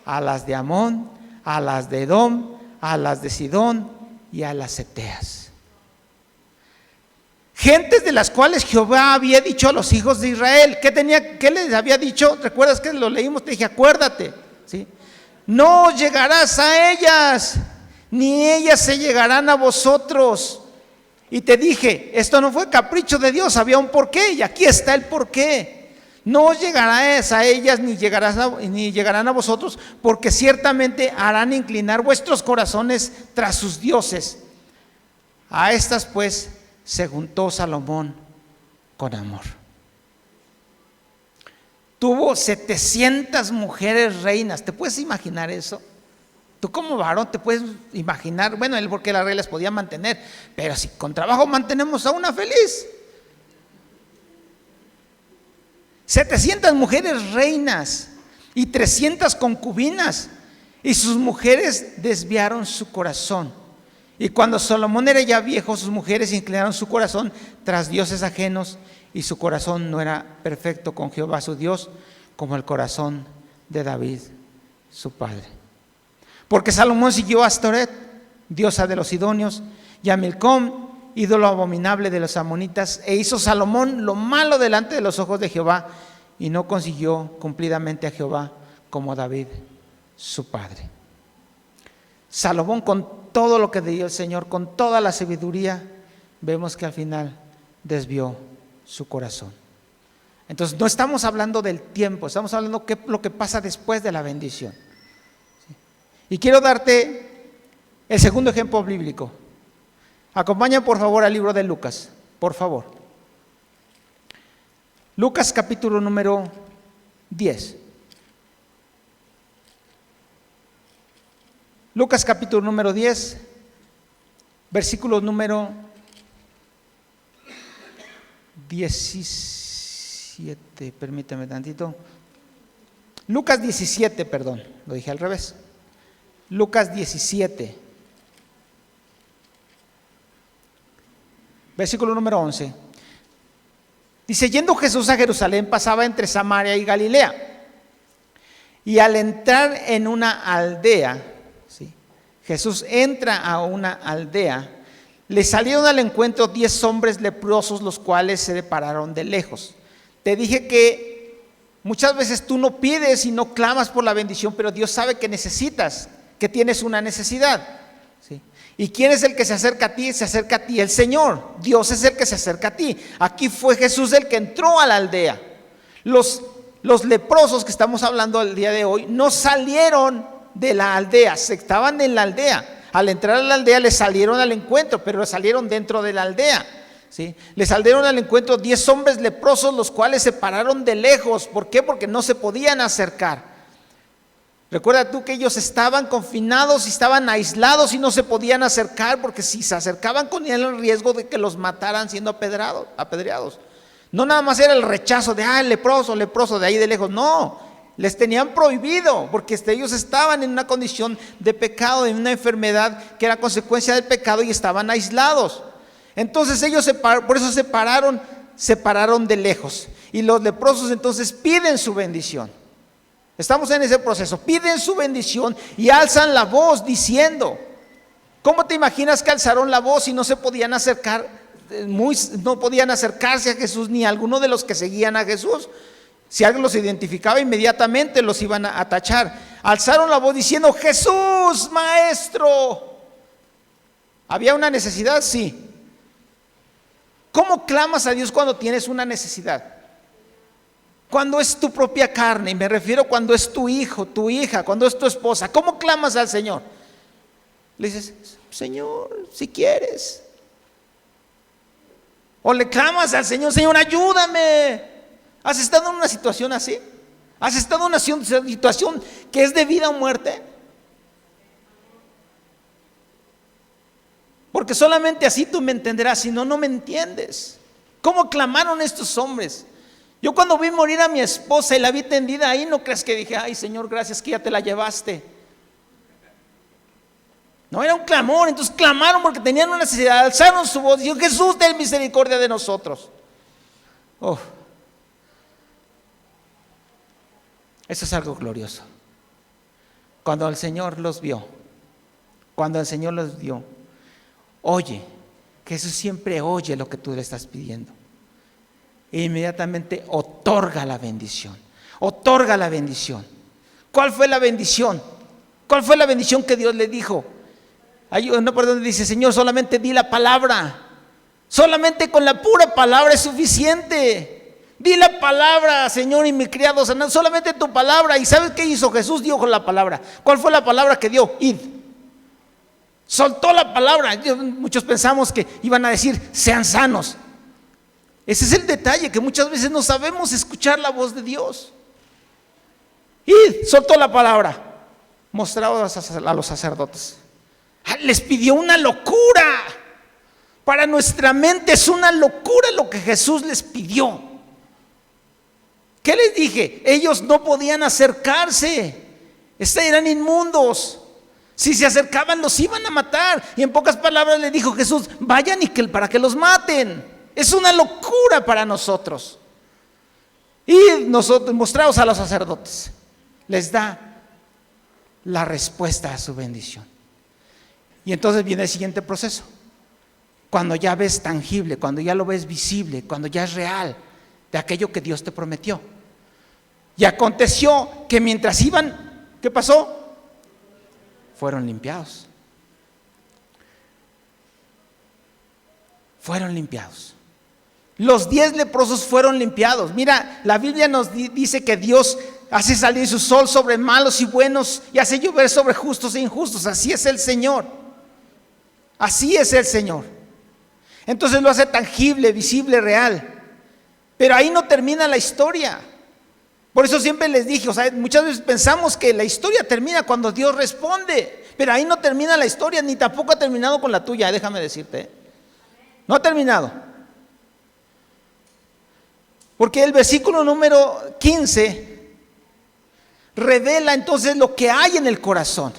a las de Amón, a las de Edom, a las de Sidón y a las Eteas. Gentes de las cuales Jehová había dicho a los hijos de Israel. ¿Qué les había dicho? ¿Recuerdas que lo leímos? Te dije: acuérdate, ¿sí? No llegarás a ellas, ni ellas se llegarán a vosotros. Y te dije, esto no fue capricho de Dios, había un porqué, y aquí está el porqué. No llegarás a ellas, ni llegarán a vosotros, porque ciertamente harán inclinar vuestros corazones tras sus dioses. A estas pues se juntó Salomón con amor. Tuvo 700 mujeres reinas. ¿Te puedes imaginar eso? Tú como varón te puedes imaginar, bueno, él porque las reglas podía mantener, pero si con trabajo mantenemos a una feliz. 700 mujeres reinas y 300 concubinas, y sus mujeres desviaron su corazón. Y cuando Salomón era ya viejo, sus mujeres inclinaron su corazón tras dioses ajenos y su corazón no era perfecto con Jehová su Dios como el corazón de David su padre. Porque Salomón siguió a Astoret, diosa de los sidonios, y a Milcom, ídolo abominable de los amonitas, e hizo Salomón lo malo delante de los ojos de Jehová, y no consiguió cumplidamente a Jehová como David su padre. Salomón, con todo lo que dio el Señor, con toda la sabiduría, vemos que al final desvió su corazón. Entonces no estamos hablando del tiempo, estamos hablando de lo que pasa después de la bendición. Y quiero darte el segundo ejemplo bíblico. Acompaña por favor al libro de Lucas, por favor. Lucas capítulo número 10. Lucas capítulo número 10, versículo número 17, permítame tantito. Lucas 17, perdón, lo dije al revés. Lucas 17, versículo número 11. Dice, yendo Jesús a Jerusalén, pasaba entre Samaria y Galilea. Y al entrar en una aldea, ¿sí? Jesús entra a una aldea, le salieron al encuentro 10 hombres leprosos, los cuales se pararon de lejos. Te dije que muchas veces tú no pides y no clamas por la bendición, pero Dios sabe que necesitas, que tienes una necesidad, ¿sí? ¿Y quién es el que se acerca a ti? Se acerca a ti el Señor. Dios es el que se acerca a ti. Aquí fue Jesús el que entró a la aldea. Los leprosos que estamos hablando el día de hoy no salieron de la aldea, se estaban en la aldea. Al entrar a la aldea les salieron al encuentro, pero salieron dentro de la aldea, ¿sí? Les salieron al encuentro 10 hombres leprosos, los cuales se pararon de lejos. ¿Por qué? Porque no se podían acercar. Recuerda tú que ellos estaban confinados y estaban aislados y no se podían acercar, porque si se acercaban corrían el riesgo de que los mataran siendo apedreados. No nada más era el rechazo de leproso de ahí de lejos, no. Les tenían prohibido, porque ellos estaban en una condición de pecado, en una enfermedad que era consecuencia del pecado y estaban aislados. Entonces ellos por eso se pararon de lejos. Y los leprosos entonces piden su bendición. Estamos en ese proceso, piden su bendición y alzan la voz diciendo. ¿Cómo te imaginas que alzaron la voz y no se podían acercar, no podían acercarse a Jesús ni a alguno de los que seguían a Jesús? Si alguien los identificaba, inmediatamente los iban a tachar. Alzaron la voz diciendo, Jesús, maestro. ¿Había una necesidad? Sí. ¿Cómo clamas a Dios cuando tienes una necesidad? Cuando es tu propia carne, y me refiero cuando es tu hijo, tu hija, cuando es tu esposa. ¿Cómo clamas al Señor? Le dices, Señor, si quieres. O le clamas al Señor, Señor, ayúdame. ¿Has estado en una situación así? ¿Has estado en una situación que es de vida o muerte? Porque solamente así tú me entenderás, si no, no me entiendes. ¿Cómo clamaron estos hombres? Yo cuando vi morir a mi esposa y la vi tendida ahí, no creas que dije, ay Señor, gracias que ya te la llevaste. No, era un clamor. Entonces clamaron porque tenían una necesidad, alzaron su voz y dijeron, Jesús, ten misericordia de nosotros. Eso es algo glorioso. Cuando el Señor los vio, oye, Jesús siempre oye lo que tú le estás pidiendo. E inmediatamente otorga la bendición. ¿Cuál fue la bendición? ¿Cuál fue la bendición que Dios le dijo? Hay una parte donde dice, Señor, solamente di la palabra. Solamente con la pura palabra es suficiente. Di la palabra, Señor, y mi criado sanado, solamente tu palabra. ¿Y sabes qué hizo Jesús? Dio con la palabra. ¿Cuál fue la palabra que dio? Id. Soltó la palabra. Muchos pensamos que iban a decir, sean sanos. Ese es el detalle, que muchas veces no sabemos escuchar la voz de Dios. Id, soltó la palabra. Mostraba a los sacerdotes. Les pidió una locura. Para nuestra mente es una locura lo que Jesús les pidió. ¿Qué les dije? Ellos no podían acercarse. Eran inmundos. Si se acercaban los iban a matar. Y en pocas palabras le dijo Jesús, vayan para que los maten. Es una locura para nosotros. Y nosotros, mostrados a los sacerdotes, les da la respuesta a su bendición. Y entonces viene el siguiente proceso. Cuando ya ves tangible, cuando ya lo ves visible, cuando ya es real de aquello que Dios te prometió. Y aconteció que mientras iban, ¿qué pasó? Fueron limpiados. Fueron limpiados. Los 10 leprosos fueron limpiados. Mira, la Biblia nos dice que Dios hace salir su sol sobre malos y buenos y hace llover sobre justos e injustos. Así es el Señor. Así es el Señor. Entonces lo hace tangible, visible, real. Pero ahí no termina la historia. Por eso siempre les dije, muchas veces pensamos que la historia termina cuando Dios responde. Pero ahí no termina la historia, ni tampoco ha terminado con la tuya, déjame decirte. No ha terminado. Porque el versículo número 15 revela entonces lo que hay en el corazón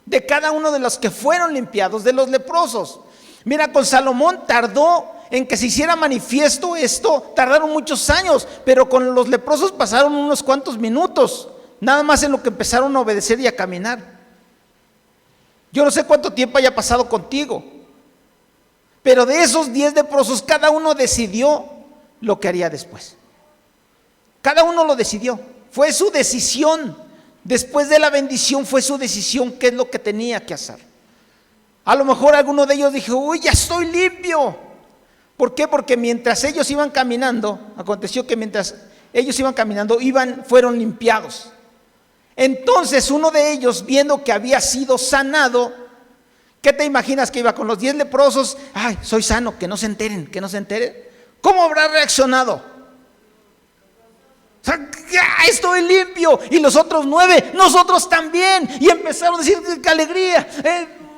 de cada uno de los que fueron limpiados, de los leprosos. Mira, con Salomón tardó en que se hiciera manifiesto esto, tardaron muchos años, pero con los leprosos pasaron unos cuantos minutos, nada más en lo que empezaron a obedecer y a caminar. Yo no sé cuánto tiempo haya pasado contigo, pero de esos 10 leprosos, cada uno decidió lo que haría después. Cada uno lo decidió, fue su decisión. Después de la bendición fue su decisión qué es lo que tenía que hacer. A lo mejor alguno de ellos dijo, uy, ya estoy limpio. ¿Por qué? Porque mientras ellos iban caminando, aconteció que mientras ellos iban caminando, fueron limpiados. Entonces uno de ellos, viendo que había sido sanado, ¿qué te imaginas que iba con los 10 leprosos? Ay, soy sano, que no se enteren, que no se enteren. ¿Cómo habrá reaccionado? O sea, ¡ya estoy limpio! Y los otros 9, nosotros también. Y empezaron a decir, ¡qué alegría!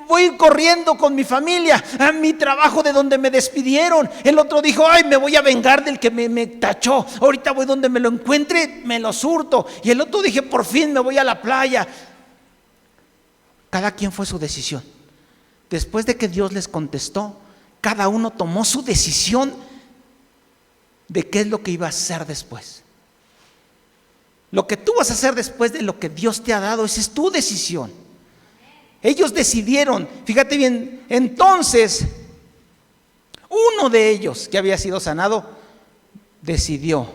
Voy corriendo con mi familia a mi trabajo de donde me despidieron. El otro dijo, ay, me voy a vengar del que me tachó. Ahorita voy donde me lo encuentre, me lo surto. Y el otro dije, por fin me voy a la playa. Cada quien fue su decisión. Después de que Dios les contestó, cada uno tomó su decisión de qué es lo que iba a hacer después. Lo que tú vas a hacer después de lo que Dios te ha dado, esa es tu decisión. Ellos decidieron, fíjate bien, entonces uno de ellos que había sido sanado decidió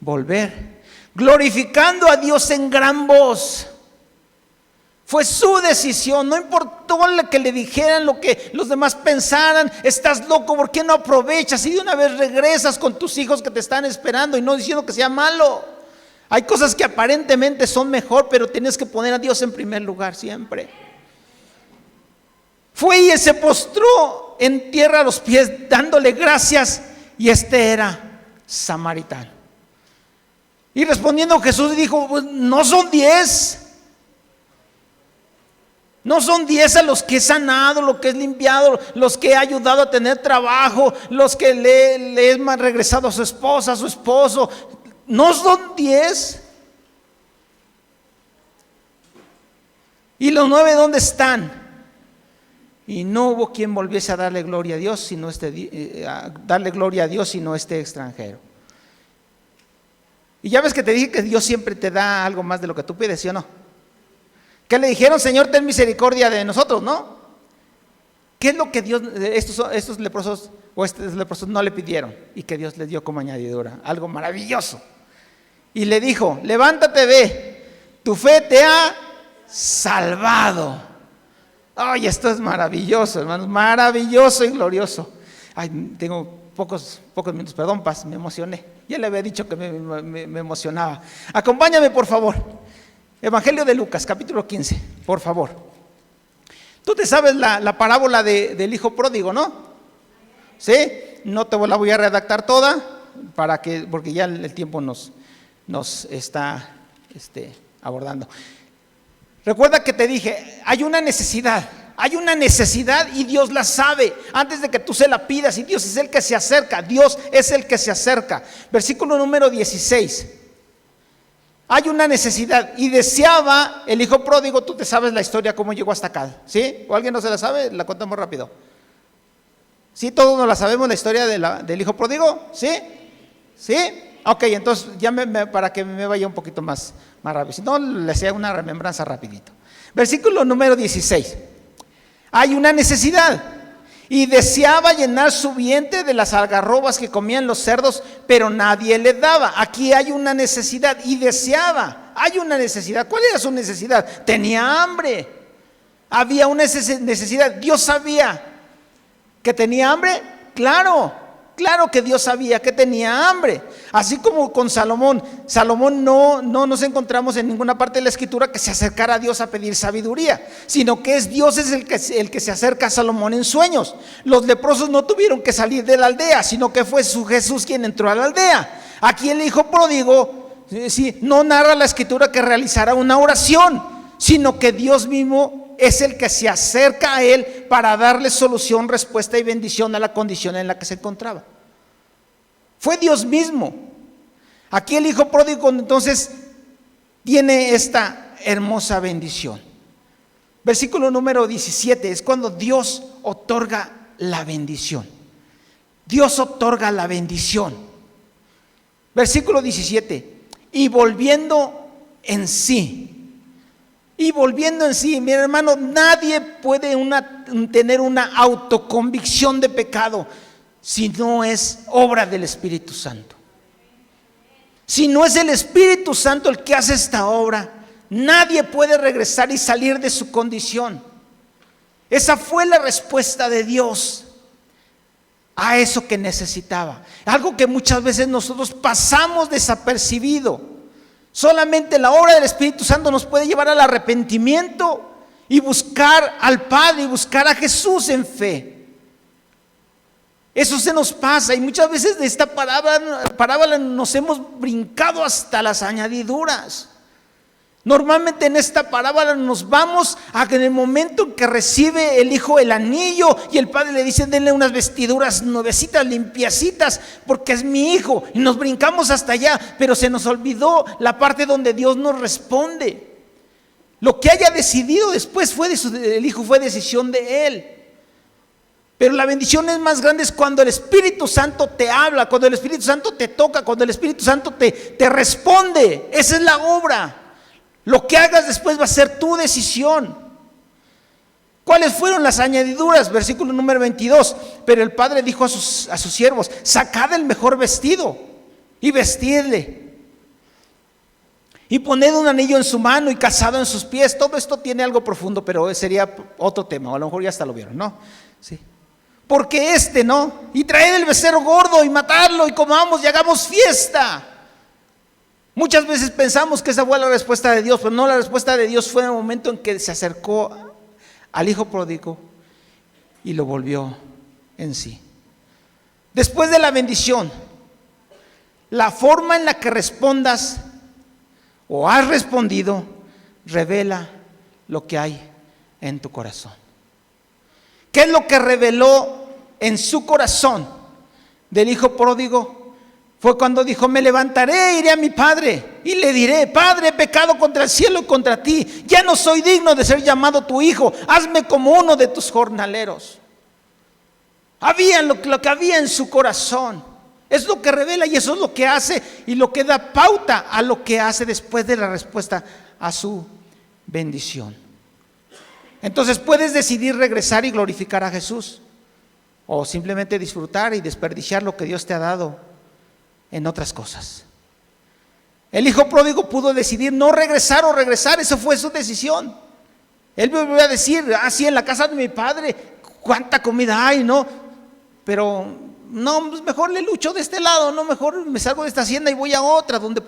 volver, glorificando a Dios en gran voz. Fue su decisión, no importó lo que le dijeran, lo que los demás pensaran. Estás loco, ¿por qué no aprovechas y de una vez regresas con tus hijos que te están esperando? Y no diciendo que sea malo. Hay cosas que aparentemente son mejor, pero tienes que poner a Dios en primer lugar siempre. Fue y se postró en tierra a los pies, dándole gracias, y este era samaritano. Y respondiendo Jesús dijo, pues no son 10. No son 10 a los que he sanado, los que he limpiado, los que he ayudado a tener trabajo, los que le he regresado a su esposa, a su esposo. No son 10. ¿Y los 9 dónde están? Y no hubo quien volviese a darle gloria a Dios, sino este extranjero. Y ya ves que te dije que Dios siempre te da algo más de lo que tú pides, ¿sí o no? ¿Qué le dijeron? Señor, ten misericordia de nosotros, ¿no? ¿Qué es lo que Dios, estos leprosos no le pidieron y que Dios les dio como añadidura? Algo maravilloso. Y le dijo, levántate, ve, tu fe te ha salvado. Ay, esto es maravilloso, hermanos, maravilloso y glorioso. Ay, tengo pocos minutos, perdón, Paz, me emocioné. Ya le había dicho que me emocionaba. Acompáñame, por favor. Evangelio de Lucas, capítulo 15, por favor. Tú te sabes la parábola del hijo pródigo, ¿no? ¿Sí? No te la voy a redactar toda, porque ya el tiempo nos está abordando. Recuerda que te dije, hay una necesidad y Dios la sabe antes de que tú se la pidas, y Dios es el que se acerca, Dios es el que se acerca. Versículo número 16. Hay una necesidad y deseaba el hijo pródigo. Tú te sabes la historia, cómo llegó hasta acá, ¿sí? ¿O alguien no se la sabe? La contamos rápido. ¿Sí? ¿Todos nos la sabemos, la historia del hijo pródigo? ¿Sí? ¿Sí? Ok, entonces ya para que me vaya un poquito más rápido. Si no, le hacía una remembranza rapidito. Versículo número 16. Hay una necesidad. Y deseaba llenar su vientre de las algarrobas que comían los cerdos, pero nadie le daba. Aquí hay una necesidad. Y deseaba. Hay una necesidad. ¿Cuál era su necesidad? Tenía hambre. Había una necesidad. Dios sabía que tenía hambre. Claro que Dios sabía que tenía hambre. Así como con Salomón. Salomón no nos encontramos en ninguna parte de la Escritura que se acercara a Dios a pedir sabiduría, sino que Dios es el que se acerca a Salomón en sueños. Los leprosos no tuvieron que salir de la aldea, sino que fue su Jesús quien entró a la aldea. Aquí el hijo pródigo, sí, no narra la Escritura que realizara una oración, sino que Dios mismo es el que se acerca a él para darle solución, respuesta y bendición a la condición en la que se encontraba. Fue Dios mismo. Aquí el hijo pródigo entonces tiene esta hermosa bendición. Versículo número 17 es cuando Dios otorga la bendición. Dios otorga la bendición. Versículo 17. Y volviendo en sí. Y volviendo en sí, mi hermano, nadie puede tener una autoconvicción de pecado si no es obra del Espíritu Santo. Si no es el Espíritu Santo el que hace esta obra, nadie puede regresar y salir de su condición. Esa fue la respuesta de Dios a eso que necesitaba. Algo que muchas veces nosotros pasamos desapercibido. Solamente la obra del Espíritu Santo nos puede llevar al arrepentimiento y buscar al Padre y buscar a Jesús en fe. Eso se nos pasa y muchas veces de esta parábola nos hemos brincado hasta las añadiduras. Normalmente en esta parábola nos vamos a que en el momento en que recibe el hijo el anillo y el padre le dice: denle unas vestiduras nuevecitas, limpiacitas, porque es mi hijo, y nos brincamos hasta allá, pero se nos olvidó la parte donde Dios nos responde. Lo que haya decidido después el hijo fue decisión de él. Pero la bendición es más grande es cuando el Espíritu Santo te habla, cuando el Espíritu Santo te toca, cuando el Espíritu Santo te responde. Esa es la obra. Lo que hagas después va a ser tu decisión. ¿Cuáles fueron las añadiduras? Versículo número 22. Pero el padre dijo a sus siervos: sacad el mejor vestido y vestidle, y poned un anillo en su mano y calzado en sus pies. Todo esto tiene algo profundo, pero sería otro tema, o a lo mejor ya hasta lo vieron, ¿no? Sí. Porque ¿no? Y traed el becerro gordo y matadlo y comamos y hagamos fiesta. Muchas veces pensamos que esa fue la respuesta de Dios, pero no, la respuesta de Dios fue en el momento en que se acercó al hijo pródigo y lo volvió en sí. Después de la bendición, la forma en la que respondas o has respondido revela lo que hay en tu corazón. ¿Qué es lo que reveló en su corazón del hijo pródigo? Fue cuando dijo: me levantaré e iré a mi padre y le diré: Padre, he pecado contra el cielo y contra ti, ya no soy digno de ser llamado tu hijo, hazme como uno de tus jornaleros. Había lo que había en su corazón. Es lo que revela y eso es lo que hace y lo que da pauta a lo que hace después de la respuesta a su bendición. Entonces puedes decidir regresar y glorificar a Jesús, o simplemente disfrutar y desperdiciar lo que Dios te ha dado en otras cosas. El hijo pródigo pudo decidir no regresar o regresar, esa fue su decisión. Él me volvió a decir: sí, en la casa de mi padre cuánta comida hay, ¿no? Pero no, pues mejor le lucho de este lado, no, mejor me salgo de esta hacienda y voy a otra donde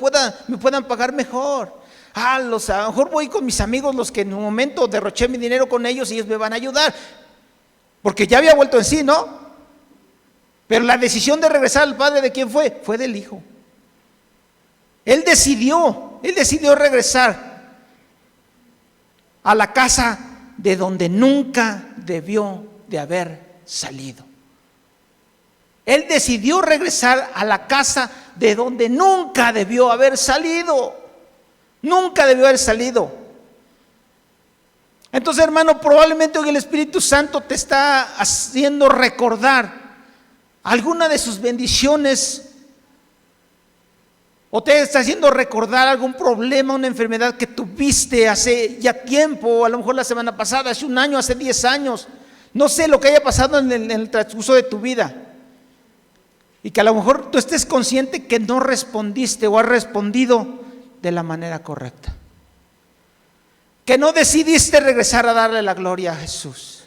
me puedan pagar mejor. A lo mejor voy con mis amigos, los que en un momento derroché mi dinero con ellos, y ellos me van a ayudar, porque ya había vuelto en sí, ¿no? Pero la decisión de regresar al padre, ¿de quién fue? Fue del hijo. Él decidió regresar a la casa de donde nunca debió de haber salido. Él decidió regresar a la casa de donde nunca debió haber salido. Nunca debió haber salido. Entonces, hermano, probablemente hoy el Espíritu Santo te está haciendo recordar alguna de sus bendiciones, o te está haciendo recordar algún problema, una enfermedad que tuviste hace ya tiempo, a lo mejor la semana pasada, hace un año, hace 10 años. No sé lo que haya pasado en el transcurso de tu vida. Y que a lo mejor tú estés consciente que no respondiste o has respondido de la manera correcta. Que no decidiste regresar a darle la gloria a Jesús.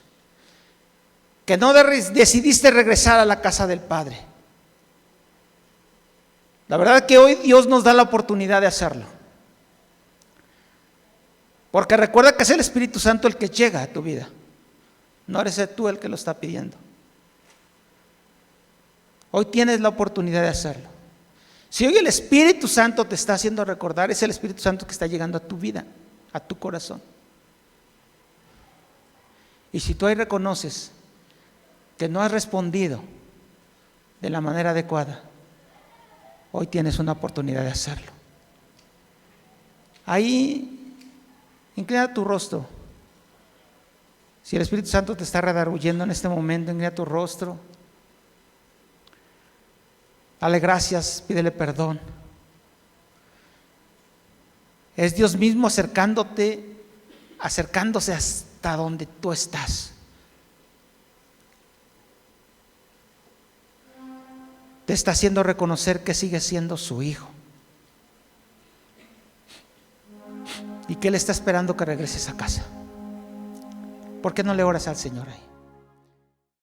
Que no decidiste regresar a la casa del Padre. La verdad es que hoy Dios nos da la oportunidad de hacerlo. Porque recuerda que es el Espíritu Santo el que llega a tu vida. No eres tú el que lo está pidiendo. Hoy tienes la oportunidad de hacerlo. Si hoy el Espíritu Santo te está haciendo recordar, es el Espíritu Santo que está llegando a tu vida, a tu corazón. Y si tú ahí reconoces que no has respondido de la manera adecuada, hoy tienes una oportunidad de hacerlo. Ahí, inclina tu rostro. Si el Espíritu Santo te está redarguyendo en este momento, inclina tu rostro. Dale gracias, pídele perdón. Es Dios mismo acercándose hasta donde tú estás. Te está haciendo reconocer que sigues siendo su hijo y que Él está esperando que regreses a casa. ¿Por qué no le oras al Señor ahí?